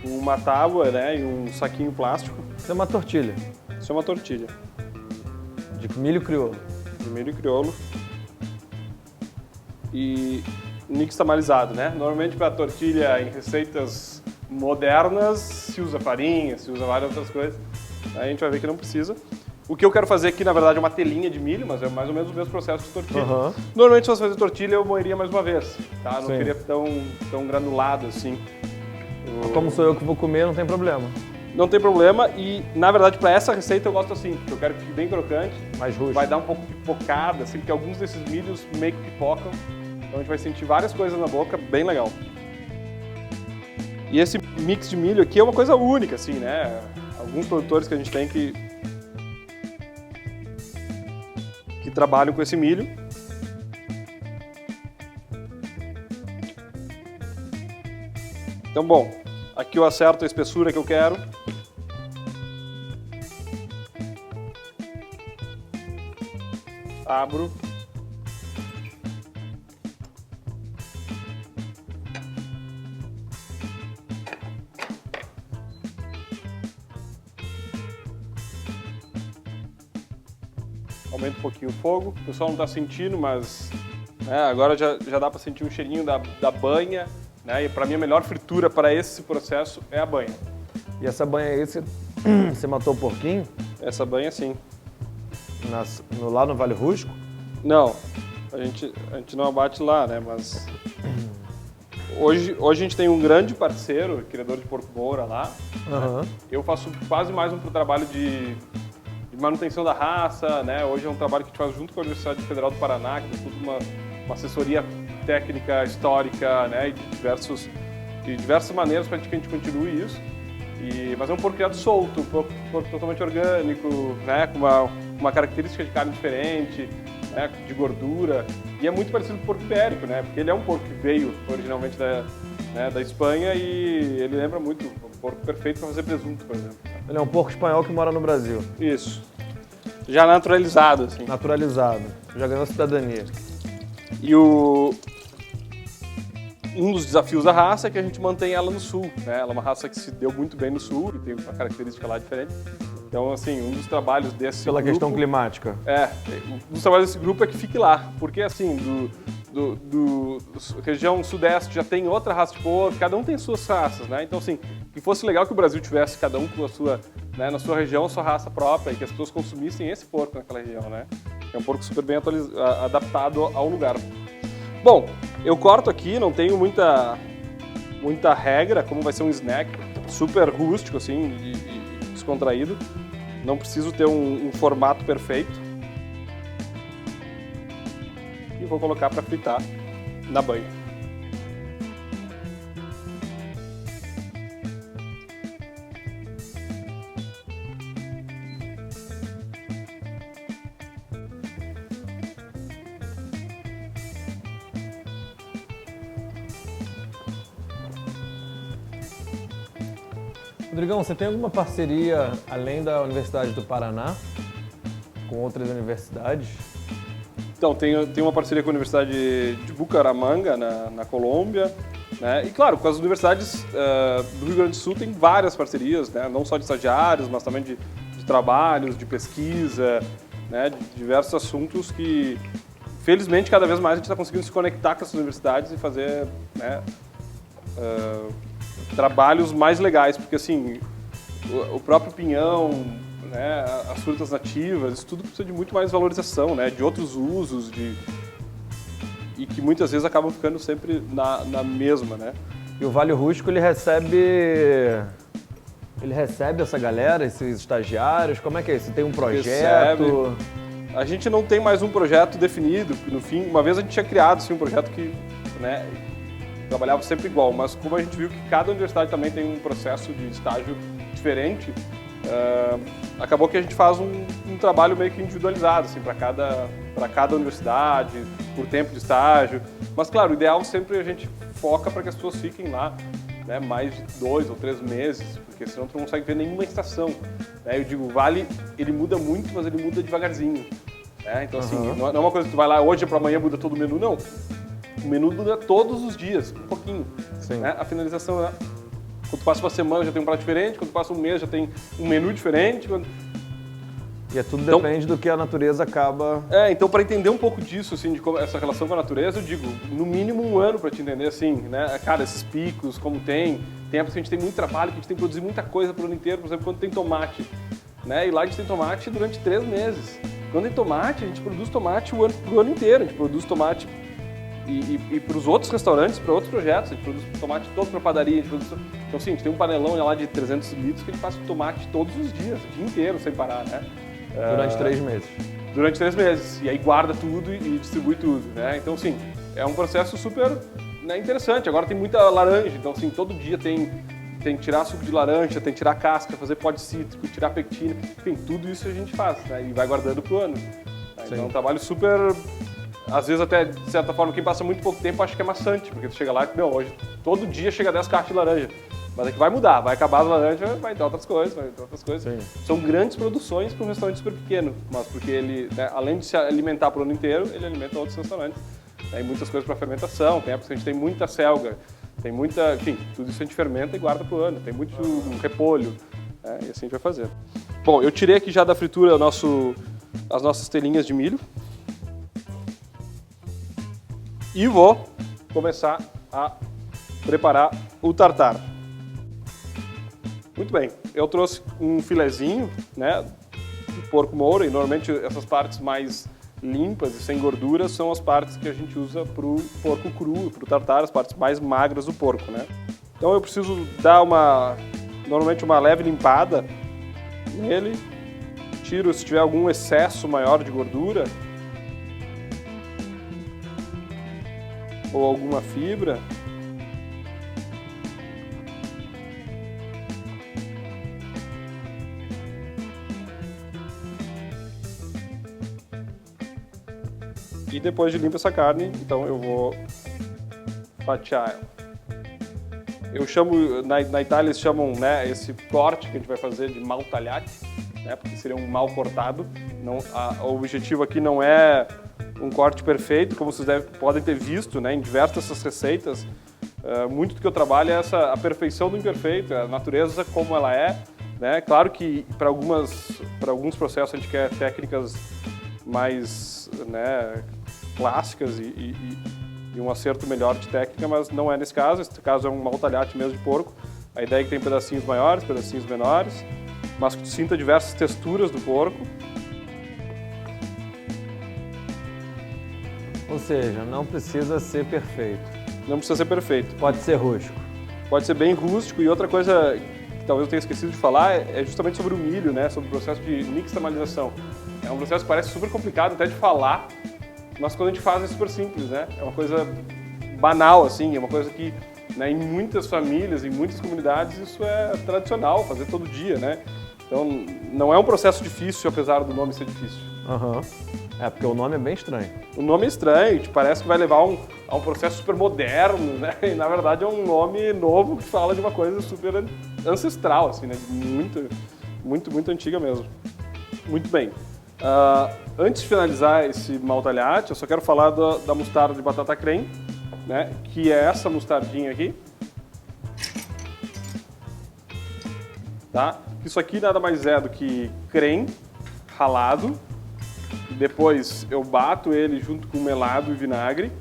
uma tábua, né, e um saquinho plástico. Isso é uma tortilha Isso é uma tortilha de milho crioulo. de milho crioulo e nixtamalizado, né? Normalmente para tortilha em receitas modernas se usa farinha, se usa várias outras coisas. Aí a gente vai ver que não precisa. O que eu quero fazer aqui, na verdade, é uma telinha de milho, mas é mais ou menos o mesmo processo de tortilha. Aham. Normalmente, se fosse fazer tortilha, eu moeria mais uma vez, tá? Não Sim. queria tão granulado assim. Como sou eu que vou comer, não tem problema. Não tem problema e, na verdade, para essa receita eu gosto assim, porque eu quero que fique bem crocante. Mais rústico. Vai dar um pouco de pipocada, assim, porque alguns desses milhos meio que pipocam. Então a gente vai sentir várias coisas na boca, bem legal. E esse mix de milho aqui é uma coisa única, assim, né? Alguns produtores que a gente tem que trabalham com esse milho. Então, bom, aqui eu acerto a espessura que eu quero. Abro. Aumenta um pouquinho o fogo. O pessoal não está sentindo, mas agora já dá para sentir um cheirinho da banha. Né? E para mim a melhor fritura para esse processo é a banha. E essa banha aí, você matou o porquinho Essa banha sim. lá no Vale Rusco? Não, a gente não abate lá, né? Mas hoje a gente tem um grande parceiro, criador de porco moura lá. Aham. Eu faço quase mais um trabalho de manutenção da raça, né? Hoje é um trabalho que a gente faz junto com a Universidade Federal do Paraná, que tem toda uma assessoria técnica, histórica, né? E de diversas maneiras para que a gente continue isso. Mas é um porco criado solto, um porco totalmente orgânico, né? Com uma característica de carne diferente, né? De gordura. E é muito parecido com o porco ibérico, né? Porque ele é um porco que veio originalmente da Espanha e ele lembra muito um porco perfeito para fazer presunto, por exemplo. Ele é um porco espanhol que mora no Brasil. Isso. Já naturalizado, assim. Naturalizado. Já ganhou cidadania. E um dos desafios da raça é que a gente mantém ela no sul, né? Ela é uma raça que se deu muito bem no sul e tem uma característica lá diferente. Então, assim, um dos trabalhos desse Pela grupo... questão climática. Um dos trabalhos desse grupo é que fique lá. Porque, assim, do região sudeste já tem outra raça de porco, cada um tem suas raças, né? Então, assim, que fosse legal que o Brasil tivesse cada um com a sua, né, na sua região, a sua raça própria e que as pessoas consumissem esse porco naquela região, né? É um porco super bem adaptado ao lugar. Bom, eu corto aqui, não tenho muita regra, como vai ser um snack super rústico, assim, e descontraído. Não preciso ter um formato perfeito. E vou colocar para fritar na banha. Rodrigão, você tem alguma parceria, além da Universidade do Paraná, com outras universidades? Então, tem uma parceria com a Universidade de Bucaramanga, na Colômbia, né? E, claro, com as universidades do Rio Grande do Sul tem várias parcerias, né? Não só de estagiários, mas também de trabalhos, de pesquisa, né? De diversos assuntos que, felizmente, cada vez mais a gente está conseguindo se conectar com essas universidades e fazer, né, trabalhos mais legais, porque, assim, o próprio pinhão, né, as frutas nativas, isso tudo precisa de muito mais valorização, né, de outros usos, e que muitas vezes acabam ficando sempre na mesma, né. E o Vale Rústico, ele recebe essa galera, esses estagiários? Como é que é isso? Tem um projeto? Recebe. A gente não tem mais um projeto definido. No fim, uma vez a gente tinha criado assim, um projeto que, né, trabalhava sempre igual, mas como a gente viu que cada universidade também tem um processo de estágio diferente, acabou que a gente faz um trabalho meio que individualizado, assim, para cada universidade, por tempo de estágio. Mas, claro, o ideal sempre a gente foca para que as pessoas fiquem lá, né, mais de 2 ou 3 meses, porque senão tu não consegue ver nenhuma estação. Né? Eu digo, o Vale, ele muda muito, mas ele muda devagarzinho. Né? Então, assim, não é uma coisa que tu vai lá hoje para amanhã muda todo o menu, não. O menu muda todos os dias, um pouquinho. Né? A finalização, né? Quando tu passa uma semana já tem um prato diferente, quando tu passa um mês já tem um menu diferente. E tudo depende do que a natureza acaba... Então para entender um pouco disso, assim, de como, essa relação com a natureza, eu digo, no mínimo 1 ano para te entender, assim, né? Cara, esses picos, como tem épocas que a gente tem muito trabalho, que a gente tem que produzir muita coisa pro ano inteiro, por exemplo, quando tem tomate, né? E lá a gente tem tomate durante 3 meses. Quando tem tomate, a gente produz tomate pro ano inteiro, a gente produz tomate e para os outros restaurantes, para outros projetos, a gente produz tomate todo para padaria, então assim, a gente tem um panelão lá de 300 litros que ele faz tomate todos os dias, o dia inteiro, sem parar, né? Durante 3 meses. Durante 3 meses. E aí guarda tudo e distribui tudo, né? Então, assim, é um processo super, né, interessante. Agora tem muita laranja, então, assim, todo dia tem que tirar suco de laranja, tem que tirar casca, fazer pó de cítrico, tirar pectina. Enfim, tudo isso a gente faz, né? E vai guardando pro ano. Né? Então, é um trabalho super... Às vezes até, de certa forma, quem passa muito pouco tempo acha que é maçante, porque tu chega lá e, hoje, todo dia chega 10 caixas de laranja. Mas é que vai mudar, vai acabar a laranja, vai dar outras coisas, Sim. São grandes produções para um restaurante super pequeno, mas porque ele, né, além de se alimentar para o ano inteiro, ele alimenta outros restaurantes. Tem muitas coisas para fermentação, tem épocas que a gente tem muita selga, tem muita, enfim, tudo isso a gente fermenta e guarda para o ano. Tem muito repolho, né, e assim a gente vai fazer. Bom, eu tirei aqui já da fritura as nossas telinhas de milho. E vou começar a preparar o tartar. Muito bem, eu trouxe um filezinho, né, de porco moura, e normalmente essas partes mais limpas e sem gordura são as partes que a gente usa para o porco cru, para o tartar, as partes mais magras do porco, né. Então eu preciso dar normalmente uma leve limpada nele, tiro se tiver algum excesso maior de gordura, ou alguma fibra. E depois de limpa essa carne, então eu vou fatiar ela. Eu chamo, na Itália eles chamam, né, esse corte que a gente vai fazer de mal tagliati, né, porque seria um mal cortado. Não, o objetivo aqui não é um corte perfeito, como vocês podem ter visto, né, em diversas dessas receitas. Muito do que eu trabalho é a perfeição do imperfeito, a natureza como ela é. Né? Claro que para alguns processos a gente quer técnicas mais, né, clássicas e um acerto melhor de técnica, mas não é nesse caso. Esse caso é um mal tagliati mesmo de porco. A ideia é que tem pedacinhos maiores, pedacinhos menores, mas que tu sinta diversas texturas do porco. Ou seja, não precisa ser perfeito. Não precisa ser perfeito. Pode ser rústico. Pode ser bem rústico. E outra coisa que talvez eu tenha esquecido de falar é justamente sobre o milho, né? Sobre o processo de nixtamalização. É um processo que parece super complicado até de falar, mas quando a gente faz é super simples, né? É uma coisa banal, assim, é uma coisa que, né, em muitas famílias, em muitas comunidades, isso é tradicional, fazer todo dia, né? Então, não é um processo difícil, apesar do nome ser difícil. Aham. É, porque o nome é bem estranho. O nome é estranho, te parece que vai levar a um processo super moderno, né? E, na verdade, é um nome novo que fala de uma coisa super ancestral, assim, né? Muito antiga mesmo. Muito bem. Antes de finalizar esse maltalhate, eu só quero falar da mostarda de batata creme, né? Que é essa mostardinha aqui. Tá? Isso aqui nada mais é do que creme ralado. Depois eu bato ele junto com melado e vinagre.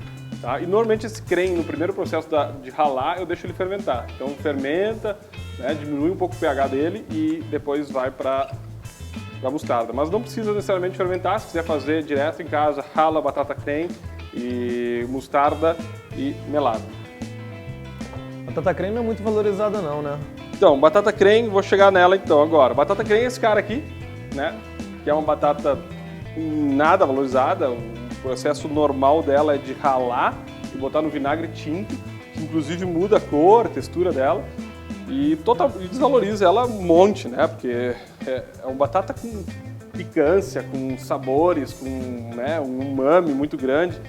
Tá? E normalmente esse creme, no primeiro processo de ralar, eu deixo ele fermentar. Então fermenta, né? Diminui um pouco o pH dele e depois vai para a mostarda. Mas não precisa necessariamente fermentar. Se quiser fazer direto em casa, rala batata creme e mostarda e melado. Batata creme não é muito valorizada não, né? Então, batata creme, vou chegar nela então agora. Batata creme é esse cara aqui, né? Que é uma batata nada valorizada. O processo normal dela é de ralar e botar no vinagre tinto, que inclusive muda a cor, a textura dela e desvaloriza ela um monte, né? Porque é uma batata com picância, com sabores, com, né, um umami muito grande.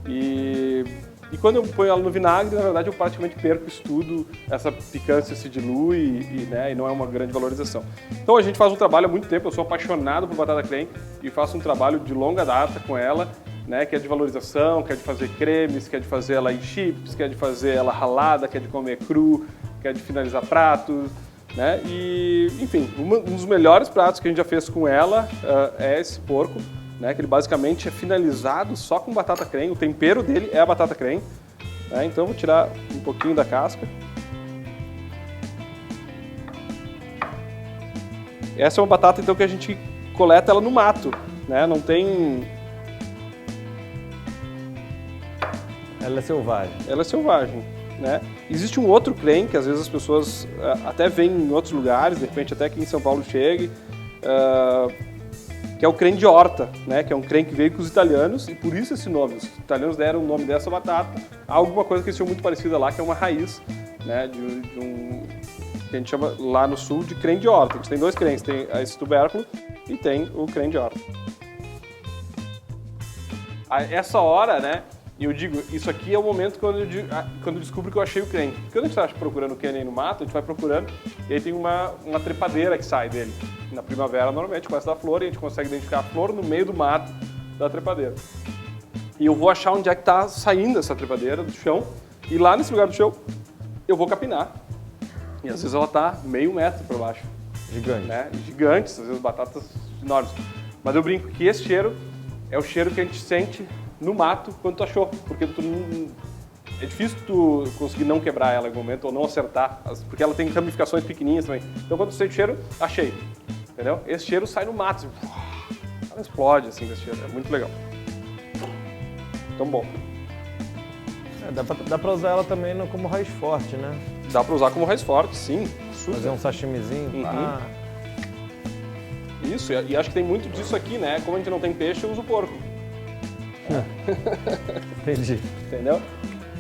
E quando eu ponho ela no vinagre, na verdade eu praticamente perco isso tudo, essa picância se dilui né, e não é uma grande valorização. Então a gente faz um trabalho há muito tempo, eu sou apaixonado por batata creme e faço um trabalho de longa data com ela, né, que é de valorização, que é de fazer cremes, que é de fazer ela em chips, que é de fazer ela ralada, que é de comer cru, que é de finalizar pratos, né, e enfim, um dos melhores pratos que a gente já fez com ela é esse porco, né, que ele basicamente é finalizado só com batata creme, o tempero dele é a batata creme, né, então eu vou tirar um pouquinho da casca. Essa é uma batata então que a gente coleta ela no mato, né, não tem... Ela é selvagem. Ela é selvagem, né. Existe um outro creme que às vezes as pessoas até veem em outros lugares, de repente até aqui em São Paulo chegue, que é o creme de horta, né? Que é um creme que veio com os italianos e por isso esse nome. Os italianos deram o nome dessa batata a alguma coisa que eles tinham muito parecida lá, que é uma raiz, né? De um que a gente chama lá no sul de creme de horta. A gente tem dois cremes, tem esse tubérculo e tem o creme de horta. A essa hora, né? Eu digo, isso aqui é o momento quando eu descubro que eu achei o creme. Quando a gente está procurando o creme no mato, a gente vai procurando e aí tem uma trepadeira que sai dele. Na primavera, normalmente, com essa flor, e a gente consegue identificar a flor no meio do mato da trepadeira. E eu vou achar onde é que está saindo essa trepadeira do chão, e lá nesse lugar do chão, eu vou capinar. E às vezes ela está meio metro para baixo. Gigante. Né? Gigantes, às vezes batatas enormes. Mas eu brinco que esse cheiro é o cheiro que a gente sente no mato quando tu achou, porque é difícil tu conseguir não quebrar ela em algum momento ou não acertar, porque ela tem ramificações pequenininhas também. Então quando tu sente o cheiro, achei. Entendeu? Esse cheiro sai no mato, assim, ela explode assim desse cheiro, é muito legal. Então bom. Dá pra usar ela também como raiz forte, né? Dá pra usar como raiz forte, sim. Super. Fazer um sashimizinho. Isso, e acho que tem muito disso aqui, né? Como a gente não tem peixe, eu uso porco. Entendi. Entendeu?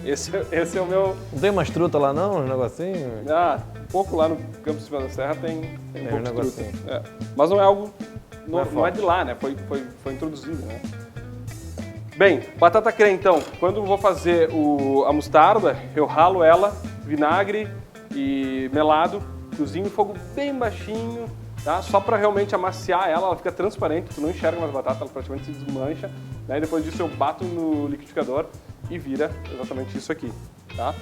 Esse é o meu... Não tem umas trutas lá não, uns negocinhos? Um pouco lá no Campo de Cima da Serra tem um pouco de negocinho. truta. Mas não é algo... Não é forte. de lá, né? Foi introduzido, né? Bem, batata creme então. Quando eu vou fazer a mostarda, eu ralo ela, vinagre e melado, cozinho em fogo bem baixinho, tá? Só para realmente amaciar ela fica transparente, tu não enxerga mais a batata, ela praticamente se desmancha. Né? E depois disso eu bato no liquidificador e vira exatamente isso aqui, tá?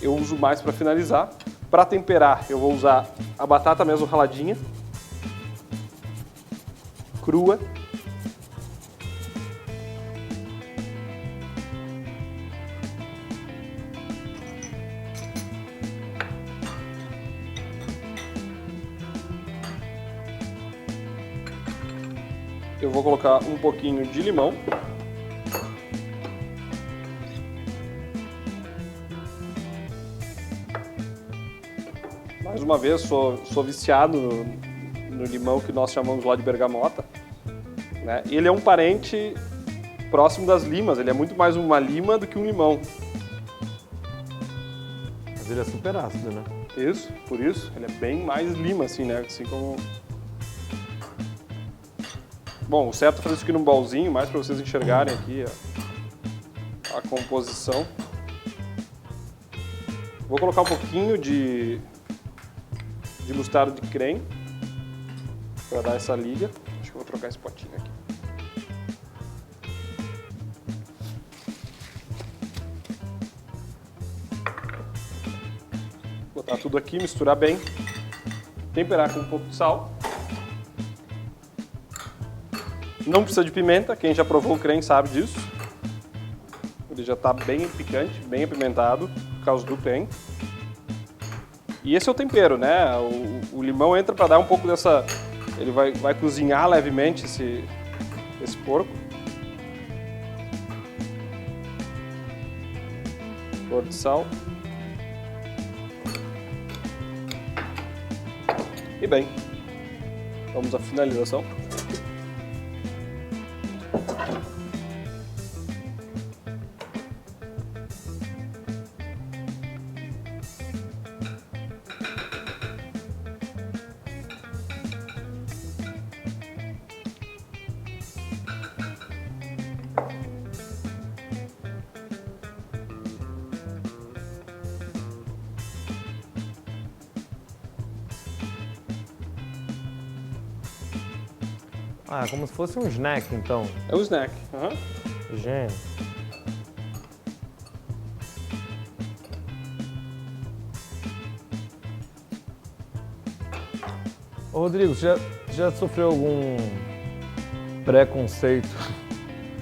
Eu uso mais para finalizar. Para temperar, eu vou usar a batata mesmo raladinha, crua. Eu vou colocar um pouquinho de limão. Mais uma vez, sou viciado no limão que nós chamamos lá de bergamota. Né? Ele é um parente próximo das limas, ele é muito mais uma lima do que um limão. Mas ele é super ácido, né? Isso, por isso, ele é bem mais lima, assim, né? Assim como... Bom, o certo é fazer isso aqui num bolzinho, mais para vocês enxergarem aqui a composição. Vou colocar um pouquinho de mostarda de creme para dar essa liga. Acho que eu vou trocar esse potinho aqui. Botar tudo aqui, misturar bem. Temperar com um pouco de sal. Não precisa de pimenta, quem já provou o creme sabe disso. Ele já está bem picante, bem apimentado, por causa do creme. E esse é o tempero, né? O limão entra para dar um pouco dessa... Ele vai cozinhar levemente esse porco. Flor de sal. E bem, vamos à finalização. Ah, é como se fosse um snack, então. É um snack. Uhum. Gênio. Ô, Rodrigo, você já sofreu algum preconceito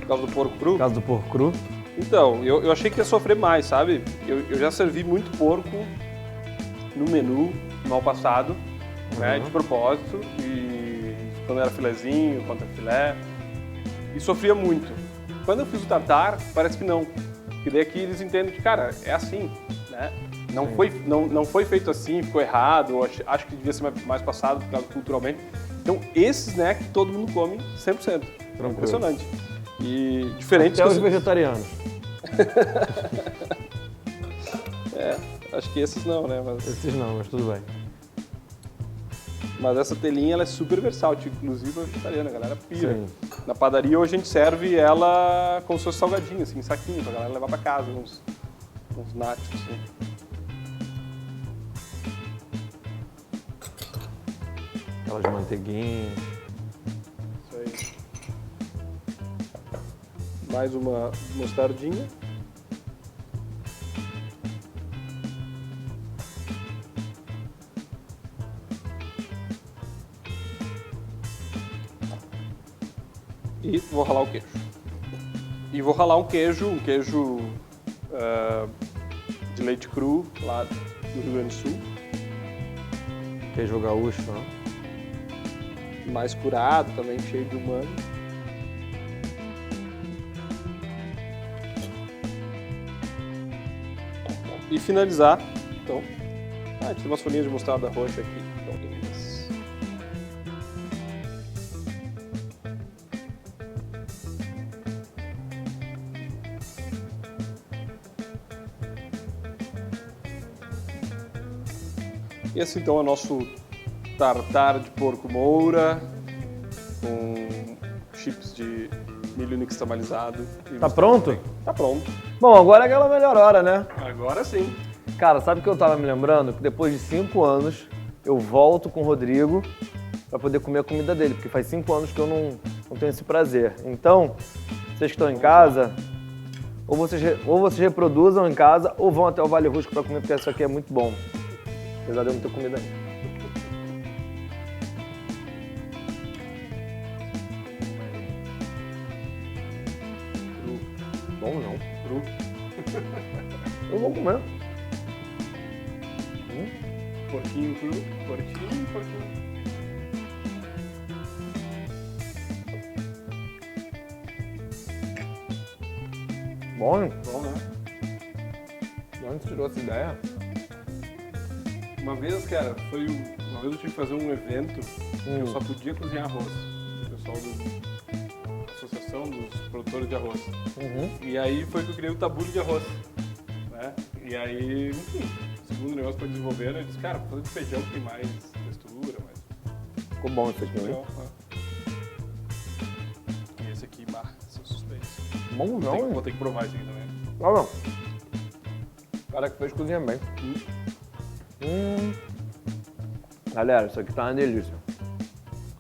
Por causa do porco cru? por causa do porco cru? Então, eu achei que ia sofrer mais, sabe? Eu já servi muito porco no menu, no ano passado, né, de propósito, e quando era filezinho, quando era filé, e sofria muito. Quando eu fiz o tartar, parece que não. Porque daí aqui eles entendem que, cara, é assim, né? Não foi feito assim, ficou errado, ou acho que devia ser mais passado, por causa culturalmente. Então, esse snack todo mundo come 100%. É impressionante. E diferente... Até os vegetarianos. Acho que esses não, né? Esses não, mas tudo bem. Mas essa telinha, ela é super versátil, inclusive a vegetariana, a galera pira. Sim. Na padaria, hoje a gente serve ela como se fosse salgadinho, assim, em saquinho, pra galera levar pra casa, uns nachos, assim. Aquelas manteiguinhas. Isso aí. Mais uma mostardinha. E vou ralar o queijo. E vou ralar um queijo de leite cru, lá do Rio Grande do Sul. Queijo gaúcho, né? Mais curado, também cheio de humano. E finalizar, então, a gente tem umas folhinhas de mostarda roxa aqui, então lindas. E esse então é o nosso tartar de porco moura, com chips de milho nixtamalizado. Tá pronto? Tá pronto. Bom, agora é aquela melhor hora, né? Agora sim. Cara, sabe o que eu tava me lembrando? Que depois de 5 anos, eu volto com o Rodrigo pra poder comer a comida dele, porque faz 5 anos que eu não tenho esse prazer. Então, vocês que estão em casa, ou vocês reproduzam em casa, ou vão até o Vale Rusco pra comer, porque isso aqui é muito bom. Apesar de eu não ter comida ainda. Bom não. Cru. Eu vou comer. Porquinho cru, porquinho. Bom, hein? Bom, né? De onde você tirou essa ideia? Uma vez, cara, uma vez eu tive que fazer um evento que eu só podia cozinhar arroz. O pessoal da Associação dos Produtores de Arroz. E aí foi que eu criei o tabule de arroz. Né? E aí, enfim, o segundo negócio foi desenvolver, eu disse, cara, fazer de feijão que tem mais textura, mais... Ficou bom isso aqui, né? Legal, E esse aqui, sou suspeito. Bom não, Vou ter que provar isso aqui também. não. O cara que fez cozinha bem. Galera, isso aqui tá uma delícia.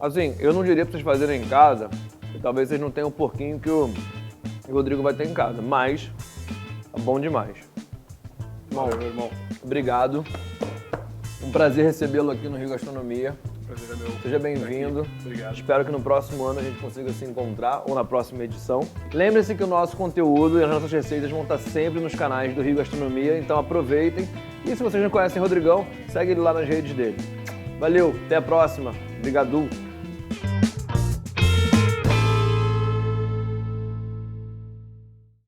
Assim, eu não diria pra vocês fazerem em casa, e talvez vocês não tenham o porquinho que o Rodrigo vai ter em casa, mas tá bom demais. Bom, meu irmão. Obrigado. Um prazer recebê-lo aqui no Rio Gastronomia. Prazer é meu. Seja bem-vindo. Obrigado. Espero que no próximo ano a gente consiga se encontrar ou na próxima edição. Lembre-se que o nosso conteúdo e as nossas receitas vão estar sempre nos canais do Rio Gastronomia, então aproveitem. E se vocês não conhecem o Rodrigão, segue ele lá nas redes dele. Valeu, até a próxima. Obrigado.